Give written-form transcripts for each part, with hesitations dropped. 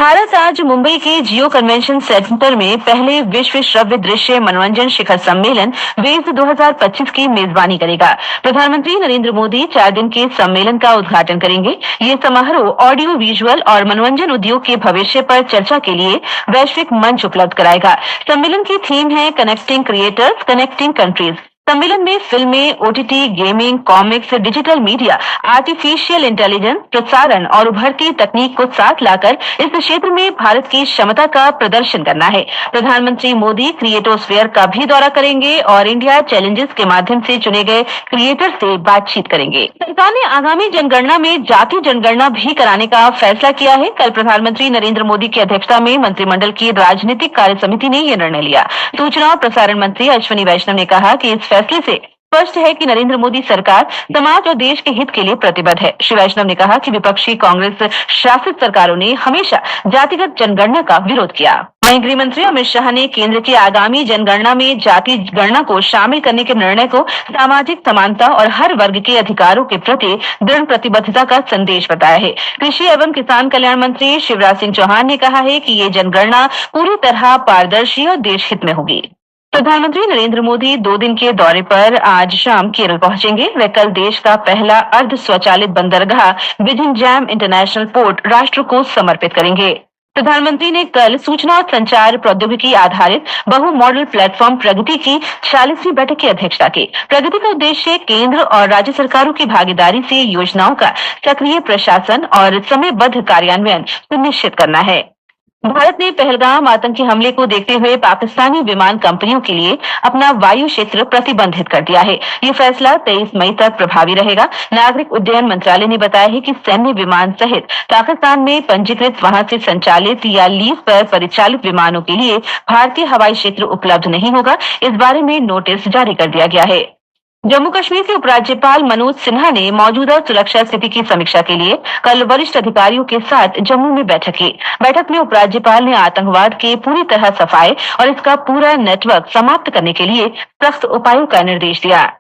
भारत आज मुंबई के जियो convention centre में पहले विश्व श्रव्य दृश्य मनोरंजन शिखर सम्मेलन वेव्स 2025 की मेजबानी करेगा। प्रधानमंत्री नरेंद्र मोदी 4 दिन के सम्मेलन का उद्घाटन करेंगे। ये समारोह ऑडियो विजुअल और मनोरंजन उद्योग के भविष्य पर चर्चा के लिए वैश्विक मंच उपलब्ध कराएगा। सम्मेलन की थीम है कनेक्टिंग क्रिएटर्स, कनेक्टिंग कंट्रीज। सम्मेलन में फिल्में, OTT, gaming, comics, digital media, artificial intelligence, प्रसारण और उभरती तकनीक को साथ लाकर इस क्षेत्र में भारत की क्षमता का प्रदर्शन करना है। प्रधानमंत्री मोदी क्रिएटोस्फेयर का भी दौरा करेंगे और इंडिया चैलेंजेस के माध्यम से चुने गए क्रिएटर से बातचीत करेंगे। सरकार ने आगामी जनगणना में जाति जनगणना भी कराने का फैसला किया है। कल प्रधानमंत्री नरेंद्र मोदी की अध्यक्षता में मंत्रिमंडल की राजनीतिक कार्य समिति ने यह निर्णय लिया। सूचना और प्रसारण मंत्री अश्विनी वैष्णव ने कहा कि इस फैसले से स्पष्ट है कि नरेंद्र मोदी सरकार समाज और देश के हित के लिए प्रतिबद्ध है। श्री वैष्णव ने कहा कि विपक्षी कांग्रेस शासित सरकारों ने हमेशा जातिगत जनगणना का विरोध किया। वहीं गृह मंत्री अमित शाह ने केंद्र की आगामी जनगणना में जाति गणना को शामिल करने के निर्णय को सामाजिक समानता और हर वर्ग के अधिकारों के प्रति दृढ़ प्रतिबद्धता का संदेश बताया है। कृषि एवं किसान कल्याण मंत्री शिवराज सिंह चौहान ने कहा है कि ये जनगणना पूरी तरह पारदर्शी और देश हित में होगी। प्रधानमंत्री नरेंद्र मोदी 2 दिन के दौरे पर आज शाम केरल पहुंचेंगे। वे कल देश का पहला अर्ध स्वचालित बंदरगाह विजिंजैम इंटरनेशनल पोर्ट राष्ट्र को समर्पित करेंगे। प्रधानमंत्री ने कल सूचना और संचार प्रौद्योगिकी आधारित बहु मॉडल प्लेटफॉर्म प्रगति की 46वीं बैठक की अध्यक्षता की। प्रगति का उद्देश्य केंद्र और राज्य सरकारों की भागीदारी से योजनाओं का सक्रिय प्रशासन और समयबद्ध कार्यान्वयन सुनिश्चित करना है। भारत ने पहलगाम आतंकी हमले को देखते हुए पाकिस्तानी विमान कंपनियों के लिए अपना वायु क्षेत्र प्रतिबंधित कर दिया है। ये फैसला 23 मई तक प्रभावी रहेगा। नागरिक उड्डयन मंत्रालय ने बताया है कि सैन्य विमान सहित पाकिस्तान में पंजीकृत वहां से संचालित या लीज पर परिचालित विमानों के लिए भारतीय हवाई क्षेत्र उपलब्ध नहीं होगा। इस बारे में नोटिस जारी कर दिया गया है। जम्मू कश्मीर के उपराज्यपाल मनोज सिन्हा ने मौजूदा सुरक्षा स्थिति की समीक्षा के लिए कल वरिष्ठ अधिकारियों के साथ जम्मू में बैठक की। बैठक में उपराज्यपाल ने आतंकवाद के पूरी तरह सफाये और इसका पूरा नेटवर्क समाप्त करने के लिए सख्त उपायों का निर्देश दिया।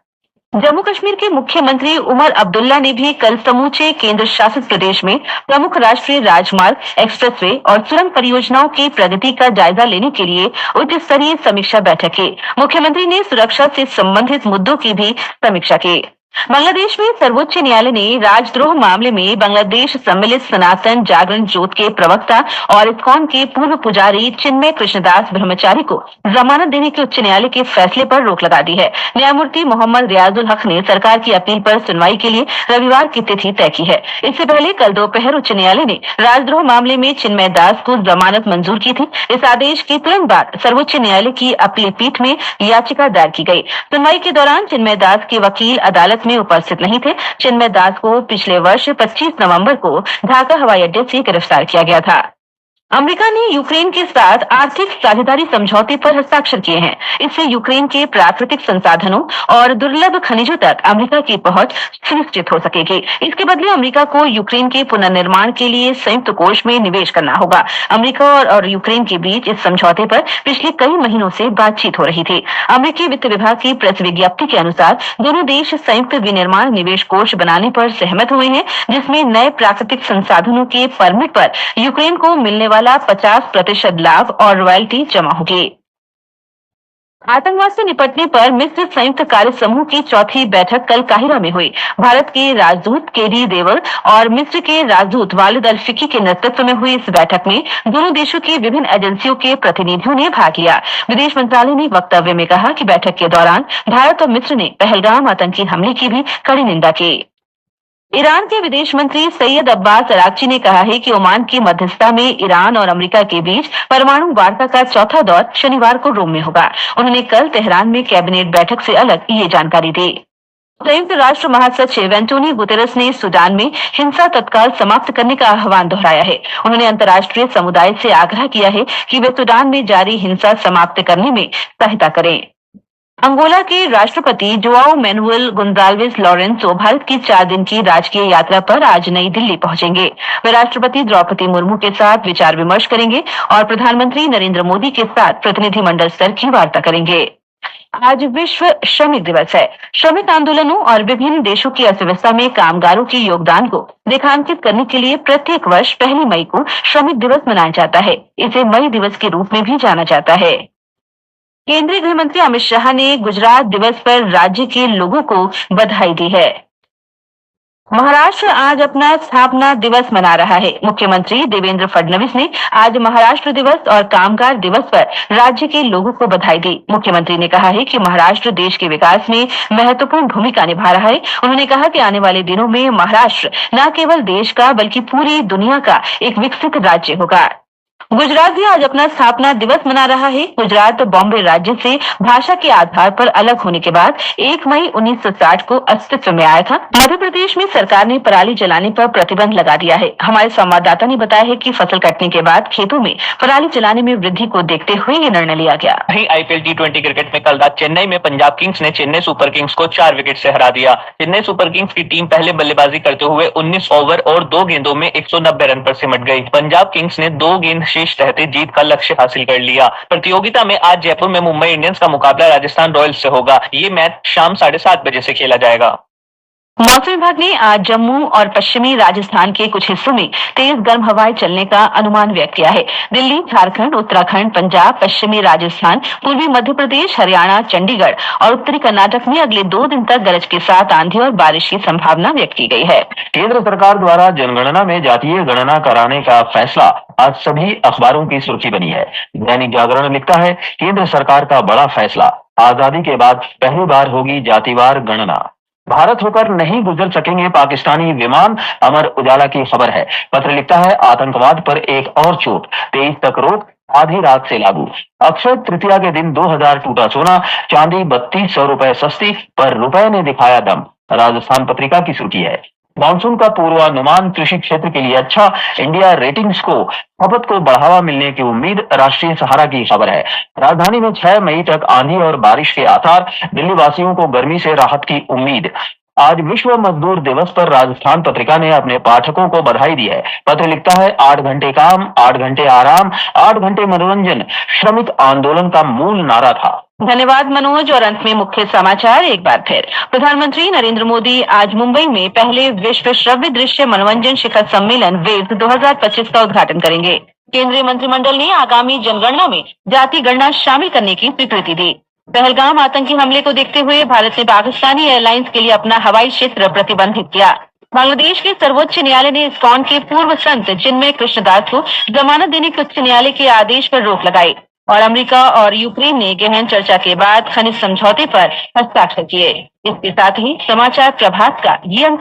जम्मू कश्मीर के मुख्यमंत्री उमर अब्दुल्ला ने भी कल समूचे केंद्र शासित प्रदेश में प्रमुख राष्ट्रीय राजमार्ग, एक्सप्रेसवे और सुरंग परियोजनाओं की प्रगति का जायजा लेने के लिए उच्च स्तरीय समीक्षा बैठक की। मुख्यमंत्री ने सुरक्षा से संबंधित मुद्दों की भी समीक्षा की। बांग्लादेश में सर्वोच्च न्यायालय ने राजद्रोह मामले में बांग्लादेश सम्मिलित सनातन जागरण जोत के प्रवक्ता और इस्कॉन के पूर्व पुजारी चिन्मय कृष्णदास ब्रह्मचारी को जमानत देने के उच्च न्यायालय के फैसले पर रोक लगा दी है। न्यायमूर्ति मोहम्मद रियाजुल हक ने सरकार की अपील पर सुनवाई के लिए रविवार की तिथि तय की है। इससे पहले कल दोपहर उच्च न्यायालय ने राजद्रोह मामले में चिन्मय दास को जमानत मंजूर की थी। इस आदेश के तुरंत बाद सर्वोच्च न्यायालय की अपील पीठ में याचिका दायर की गई। सुनवाई के दौरान चिन्मय दास के वकील अदालत में उपस्थित नहीं थे। चिन्मय दास को पिछले वर्ष 25 नवंबर को ढाका हवाई अड्डे से गिरफ्तार किया गया था। अमेरिका ने यूक्रेन के साथ आर्थिक साझेदारी समझौते पर हस्ताक्षर किए हैं। इससे यूक्रेन के प्राकृतिक संसाधनों और दुर्लभ खनिजों तक अमेरिका की पहुंच सुनिश्चित हो सकेगी। इसके बदले अमेरिका को यूक्रेन के पुनर्निर्माण के लिए संयुक्त कोष में निवेश करना होगा। अमेरिका और यूक्रेन के बीच इस समझौते पर पिछले कई महीनों से बातचीत हो रही थी। अमेरिकी वित्त विभाग की प्रेस विज्ञप्ति के अनुसार दोनों देश संयुक्त विनिर्माण निवेश कोष बनाने पर सहमत हुए हैं, जिसमें नए प्राकृतिक संसाधनों के परमिट पर यूक्रेन को मिलने वाला 50% लाभ और रॉयल्टी जमा होगी। आतंकवाद से निपटने पर मिस्र संयुक्त कार्य समूह की 4थी बैठक कल काहिरा में हुई। भारत के राजदूत केडी देवल और मिस्र के राजदूत वालिद अल फिकी के नेतृत्व में हुई इस बैठक में दोनों देशों की विभिन्न एजेंसियों के प्रतिनिधियों ने भाग लिया। विदेश मंत्रालय ने वक्तव्य में कहा कि बैठक के दौरान भारत और मिस्र ने पहलगाम आतंकी हमले की भी कड़ी निंदा की। ईरान के विदेश मंत्री सैयद अब्बास अराक्ची ने कहा है कि ओमान की मध्यस्थता में ईरान और अमेरिका के बीच परमाणु वार्ता का चौथा दौर शनिवार को रोम में होगा। उन्होंने कल तेहरान में कैबिनेट बैठक से अलग ये जानकारी दी। संयुक्त राष्ट्र महासचिव एंटोनियो गुतेरेस ने सूडान में हिंसा तत्काल समाप्त करने का आह्वान दोहराया है। उन्होंने अंतर्राष्ट्रीय समुदाय से आग्रह किया है कि वे सूडान में जारी हिंसा समाप्त करने में सहायता करें। अंगोला के राष्ट्रपति Joao Manuel Gonsalves Lourenço Bharat की 4 दिन की राजकीय यात्रा पर आज नई दिल्ली पहुंचेंगे। वे राष्ट्रपति द्रौपदी मुर्मू के साथ विचार विमर्श करेंगे और प्रधानमंत्री नरेंद्र मोदी के साथ प्रतिनिधिमंडल स्तर की वार्ता करेंगे। आज विश्व श्रमिक दिवस है। श्रमिक आंदोलनों और विभिन्न देशों की अर्थव्यवस्था में कामगारों के योगदान को रेखांकित करने के लिए प्रत्येक वर्ष 1 मई को श्रमिक दिवस मनाया जाता है। इसे मई दिवस के रूप में भी जाना जाता है। केंद्रीय गृह मंत्री अमित शाह ने गुजरात दिवस पर राज्य के लोगों को बधाई दी है। महाराष्ट्र आज अपना स्थापना दिवस मना रहा है। मुख्यमंत्री देवेंद्र फडणवीस ने आज महाराष्ट्र दिवस और कामगार दिवस पर राज्य के लोगों को बधाई दी। मुख्यमंत्री ने कहा है कि महाराष्ट्र देश के विकास में महत्वपूर्ण भूमिका निभा रहा है। उन्होंने कहा कि आने वाले दिनों में महाराष्ट्र न केवल देश का बल्कि पूरी दुनिया का एक विकसित राज्य होगा। गुजरात भी आज अपना स्थापना दिवस मना रहा है। गुजरात बॉम्बे राज्य से भाषा के आधार पर अलग होने के बाद 1 मई 1960 को अस्तित्व में आया था। मध्य प्रदेश में सरकार ने पराली जलाने पर प्रतिबंध लगा दिया है। हमारे संवाददाता ने बताया है कि फसल कटने के बाद खेतों में पराली जलाने में वृद्धि को देखते हुए ये निर्णय लिया गया। आईपीएल T20 क्रिकेट में कल रात चेन्नई में पंजाब किंग्स ने चेन्नई सुपर किंग्स को 4 विकेट से हरा दिया। चेन्नई सुपर किंग्स की टीम पहले बल्लेबाजी करते हुए 19 ओवर और 2 गेंदों में 190 रन पर सिमट गई। पंजाब किंग्स ने 2 गेंद शेष रहते जीत का लक्ष्य हासिल कर लिया। प्रतियोगिता में आज जयपुर में मुंबई इंडियंस का मुकाबला राजस्थान रॉयल्स से होगा। ये मैच शाम 7:30 बजे से खेला जाएगा। मौसम विभाग ने आज जम्मू और पश्चिमी राजस्थान के कुछ हिस्सों में तेज गर्म हवाएं चलने का अनुमान व्यक्त किया है। दिल्ली, झारखंड, उत्तराखंड, पंजाब, पश्चिमी राजस्थान, पूर्वी मध्य प्रदेश, हरियाणा, चंडीगढ़ और उत्तरी कर्नाटक में अगले 2 दिन तक गरज के साथ आंधी और बारिश की संभावना व्यक्त की गई है। केंद्र सरकार द्वारा जनगणना में जातीय गणना कराने का फैसला आज सभी अखबारों की सुर्खी बनी है। दैनिक जागरण लिखता है, केंद्र सरकार का बड़ा फैसला, आजादी के बाद पहली बार होगी जातिवार गणना। भारत होकर नहीं गुजर सकेंगे पाकिस्तानी विमान, अमर उजाला की खबर है। पत्र लिखता है, आतंकवाद पर एक और चोट, 23 तक रोक आधी रात से लागू। अक्षय तृतीया के दिन 2000 टूटा सोना, चांदी 3200 रुपए सस्ती, पर रुपए ने दिखाया दम। राजस्थान पत्रिका की सुर्खी है, मानसून का पूर्वानुमान कृषि क्षेत्र के लिए अच्छा, इंडिया रेटिंग्स को खपत को बढ़ावा मिलने की उम्मीद। राष्ट्रीय सहारा की खबर है, राजधानी में 6 मई तक आंधी और बारिश के आसार, दिल्ली वासियों को गर्मी से राहत की उम्मीद। आज विश्व मजदूर दिवस पर राजस्थान पत्रिका ने अपने पाठकों को बधाई दी है। पत्र लिखता है, 8 घंटे काम, 8 घंटे आराम, 8 घंटे मनोरंजन श्रमिक आंदोलन का मूल नारा था। धन्यवाद मनोज। और अंत में मुख्य समाचार एक बार फिर। प्रधानमंत्री नरेंद्र मोदी आज मुंबई में पहले विश्व श्रव्य दृश्य मनोरंजन शिखर सम्मेलन वेव्स 2025 का उद्घाटन करेंगे। केंद्रीय मंत्रिमंडल ने आगामी जनगणना में जाति गणना शामिल करने की स्वीकृति दी। पहलगाम आतंकी हमले को देखते हुए भारत ने पाकिस्तानी एयरलाइंस के लिए अपना हवाई क्षेत्र प्रतिबंधित किया। बांग्लादेश के सर्वोच्च न्यायालय ने इस्कॉन के पूर्व संत चिन्मय कृष्णदास को जमानत देने के उच्च न्यायालय के आदेश पर रोक लगाई। और अमेरिका और यूक्रेन ने गहन चर्चा के बाद खनिज समझौते पर हस्ताक्षर किए। इसके साथ ही समाचार प्रभात का ये अंक